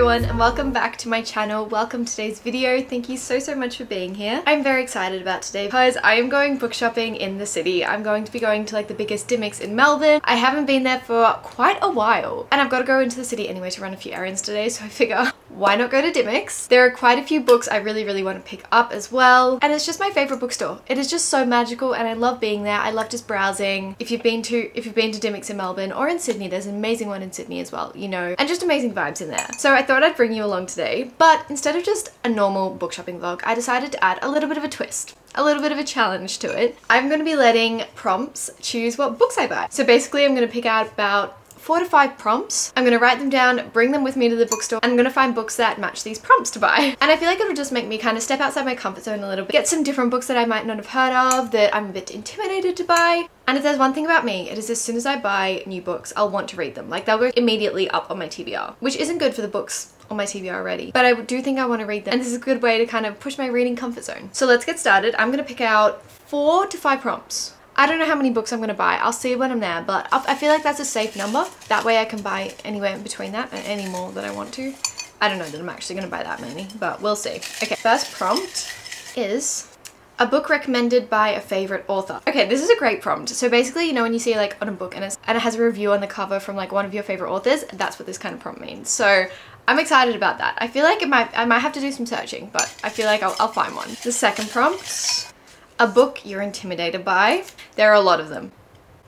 everyone and welcome back to my channel. Welcome to today's video. Thank you so much for being here. I'm very excited about today because I am going book shopping in the city. I'm going to be going to like the biggest Dymocks in Melbourne. I haven't been there for quite a while and I've got to go into the city anyway to run a few errands today, so I figure why not go to Dymocks? There are quite a few books I really want to pick up as well, and it's just my favorite bookstore. It is just so magical and I love being there. I love just browsing. If you've been to Dymocks in Melbourne or in Sydney, there's an amazing one in Sydney as well, you know, and just amazing vibes in there. So I thought I'd bring you along today, but instead of just a normal book shopping vlog, I decided to add a little bit of a twist, a little bit of a challenge to it. I'm going to be letting prompts choose what books I buy. So basically I'm going to pick out about 4 to 5 prompts. I'm gonna write them down, bring them with me to the bookstore, and I'm gonna find books that match these prompts to buy. And I feel like it'll just make me kind of step outside my comfort zone a little bit, get some different books that I might not have heard of, that I'm a bit intimidated to buy. And if there's one thing about me, it is as soon as I buy new books, I'll want to read them. Like they'll go immediately up on my TBR, which isn't good for the books on my TBR already, but I do think I want to read them, and this is a good way to kind of push my reading comfort zone. So let's get started. I'm gonna pick out 4 to 5 prompts. I don't know how many books I'm going to buy. I'll see when I'm there, but I feel like that's a safe number. That way I can buy anywhere in between that and any more that I want to. I don't know that I'm actually going to buy that many, but we'll see. Okay, first prompt is a book recommended by a favorite author. Okay, this is a great prompt. So basically, you know, when you see like on a book and it has a review on the cover from like one of your favorite authors, that's what this kind of prompt means. So I'm excited about that. I feel like I might have to do some searching, but I feel like I'll find one. The second prompt, a book you're intimidated by. There are a lot of them,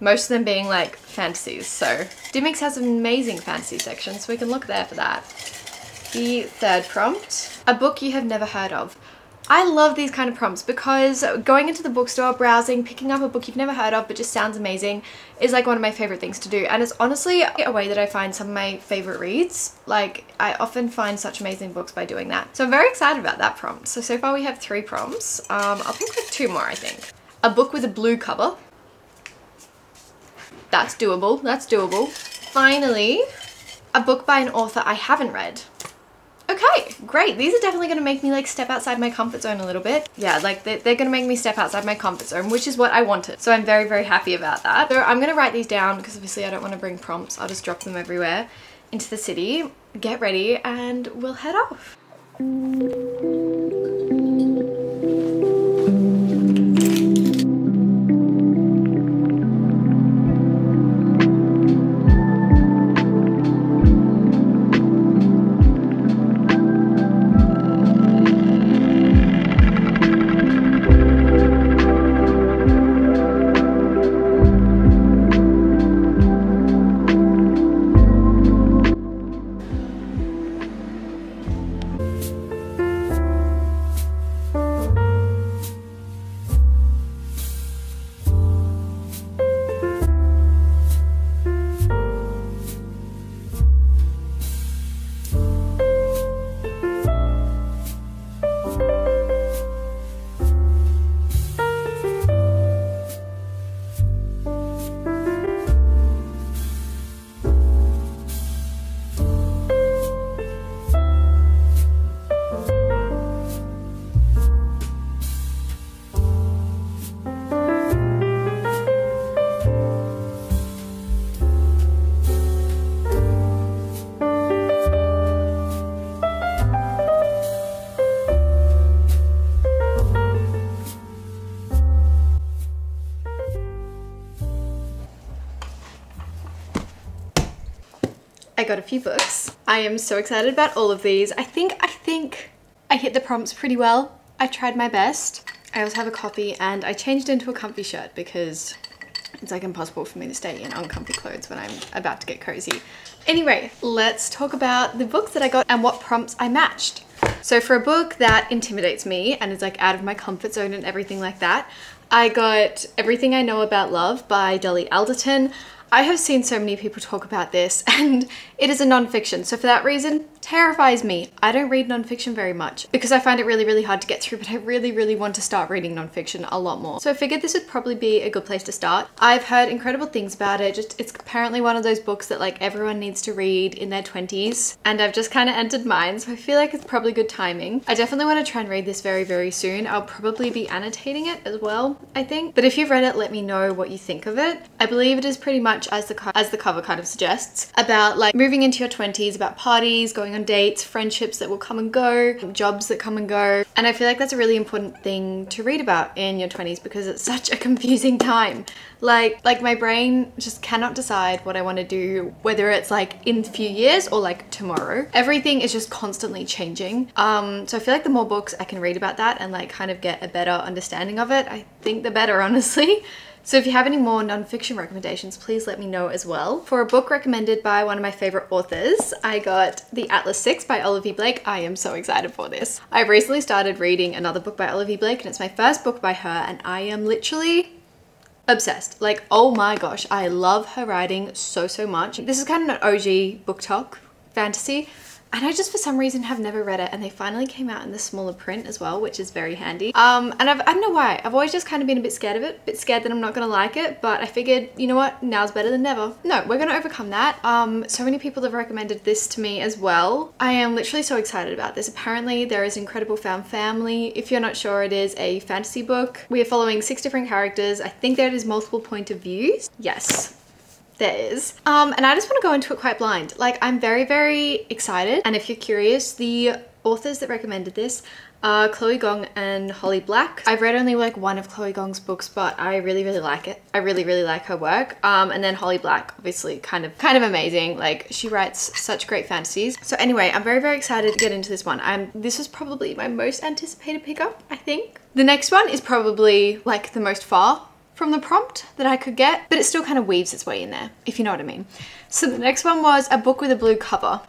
most of them being like fantasies, so Dymocks has an amazing fantasy section, so we can look there for that. The third prompt, a book you have never heard of. I love these kind of prompts because going into the bookstore, browsing, picking up a book you've never heard of but just sounds amazing is like one of my favorite things to do, and it's honestly a way that I find some of my favorite reads. Like I often find such amazing books by doing that. So I'm very excited about that prompt. So far we have 3 prompts. I'll pick like 2 more, I think. A book with a blue cover. That's doable, that's doable. Finally, a book by an author I haven't read. Okay, great. These are definitely going to make me like step outside my comfort zone a little bit. Yeah, like they're going to make me step outside my comfort zone, which is what I wanted. So I'm very happy about that. So I'm going to write these down because obviously I don't want to bring prompts. I'll just drop them everywhere into the city. Get ready and we'll head off. I got a few books. I am so excited about all of these. I think I hit the prompts pretty well. I tried my best. I also have a copy and I changed into a comfy shirt because it's like impossible for me to stay in uncomfy clothes when I'm about to get cozy. Anyway, let's talk about the books that I got and what prompts I matched. So for a book that intimidates me and is like out of my comfort zone and everything like that, I got Everything I Know About Love by Dolly Alderton. I have seen so many people talk about this and it is a non-fiction, so for that reason, terrifies me. I don't read non-fiction very much because I find it really hard to get through, but I really want to start reading non-fiction a lot more. So I figured this would probably be a good place to start. I've heard incredible things about it. It's apparently one of those books that like everyone needs to read in their 20s, and I've just kind of entered mine, so I feel like it's probably good timing. I definitely want to try and read this very soon. I'll probably be annotating it as well, I think. But if you've read it, let me know what you think of it. I believe it is pretty much as the cover kind of suggests, about like moving into your 20s, about parties, going on dates, friendships that will come and go, jobs that come and go. And I feel like that's a really important thing to read about in your 20s because it's such a confusing time. Like my brain just cannot decide what I want to do, whether it's like in a few years or like tomorrow. Everything is just constantly changing. So I feel like the more books I can read about that and like kind of get a better understanding of it, I think the better, honestly. So if you have any more non-fiction recommendations, please let me know as well. For a book recommended by one of my favorite authors, I got The Atlas 6 by Olivia Blake. I am so excited for this. I've recently started reading another book by Olivia Blake and it's my first book by her and I am literally obsessed. Like, oh my gosh, I love her writing so much. This is kind of an OG book talk fantasy. And I just for some reason have never read it and they finally came out in the smaller print as well, which is very handy. And I don't know why, I've always just kind of been a bit scared of it, a bit scared that I'm not gonna like it, but I figured, you know what, now's better than never. No, we're gonna overcome that. So many people have recommended this to me as well. I am literally so excited about this. Apparently there is Incredible Found Family. If you're not sure, it is a fantasy book. We are following 6 different characters. I think there is multiple point of views. Yes. There is. And I just want to go into it quite blind. Like, I'm very excited. And if you're curious, the authors that recommended this are Chloe Gong and Holly Black. I've read only like one of Chloe Gong's books, but I really like it. I really like her work. And then Holly Black, obviously kind of amazing. Like, she writes such great fantasies. So anyway, I'm very excited to get into this one. This was probably my most anticipated pickup, I think. The next one is probably like the most far from the prompt that I could get, but it still kind of weaves its way in there, if you know what I mean. So the next one was a book with a blue cover.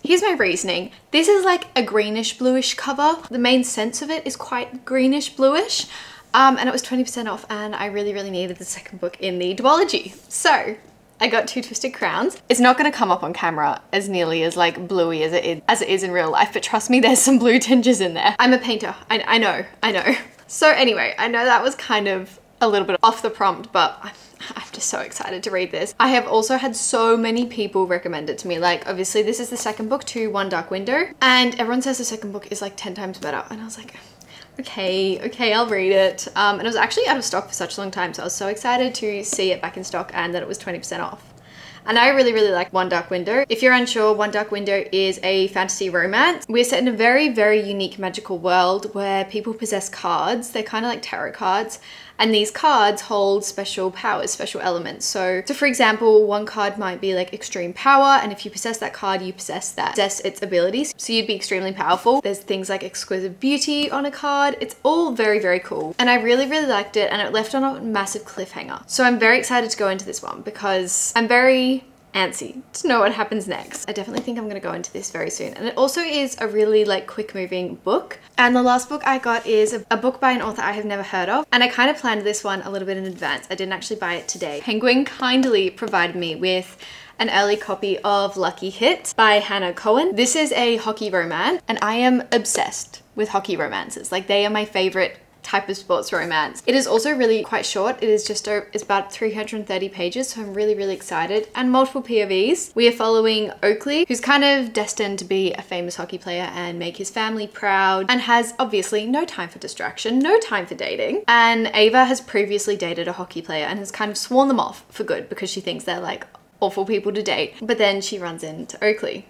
Here's my reasoning. This is like a greenish bluish cover. The main sense of it is quite greenish bluish. And it was 20% off and I really needed the second book in the duology. So I got Two Twisted Crowns. It's not gonna come up on camera as nearly as like bluey as it is in real life, but trust me, there's some blue tinges in there. I'm a painter, I know. So anyway, I know that was kind of a little bit off the prompt, but I'm just so excited to read this. I have also had so many people recommend it to me. Like, obviously this is the second book to One Dark Window and everyone says the second book is like 10 times better. And I was like, okay, I'll read it. And it was actually out of stock for such a long time. So I was so excited to see it back in stock and that it was 20% off. And I really like One Dark Window. If you're unsure, One Dark Window is a fantasy romance. We're set in a very unique magical world where people possess cards. They're kind of like tarot cards. And these cards hold special powers, special elements. So for example, one card might be like extreme power. And if you possess that card, you possess its abilities. So you'd be extremely powerful. There's things like exquisite beauty on a card. It's all very cool. And I really liked it and it left on a massive cliffhanger. So I'm very excited to go into this one because I'm very antsy to know what happens next. I definitely think I'm gonna go into this very soon. And it also is a really like quick moving book. And the last book I got is a book by an author I have never heard of. And I kind of planned this one a little bit in advance. I didn't actually buy it today. Penguin kindly provided me with an early copy of Lucky Hit by Hannah Cohen. This is a hockey romance and I am obsessed with hockey romances. Like, they are my favorite type of sports romance. It is also really quite short. It is just it's about 330 pages, so I'm really excited, and multiple POVs. We are following Oakley, who's kind of destined to be a famous hockey player and make his family proud, and has obviously no time for distraction, no time for dating. And Ava has previously dated a hockey player and has kind of sworn them off for good because she thinks they're like awful people to date. But then she runs into Oakley.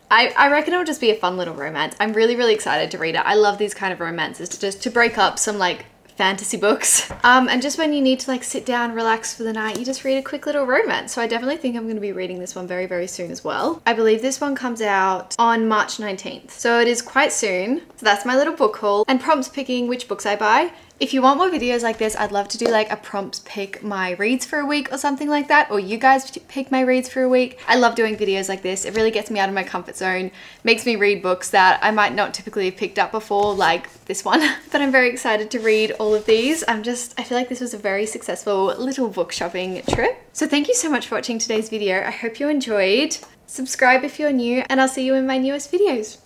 I reckon it'll just be a fun little romance. I'm really excited to read it. I love these kind of romances to break up some like fantasy books. And just when you need to like sit down, relax for the night, you just read a quick little romance. So I definitely think I'm going to be reading this one very soon as well. I believe this one comes out on March 19th. So it is quite soon. So that's my little book haul and prompts picking which books I buy. If you want more videos like this, I'd love to do like a prompts pick my reads for a week or something like that, or you guys pick my reads for a week. I love doing videos like this. It really gets me out of my comfort zone, makes me read books that I might not typically have picked up before, like this one. But I'm very excited to read all of these. I feel like this was a very successful little book shopping trip. So thank you so much for watching today's video. I hope you enjoyed. Subscribe if you're new, and I'll see you in my newest videos.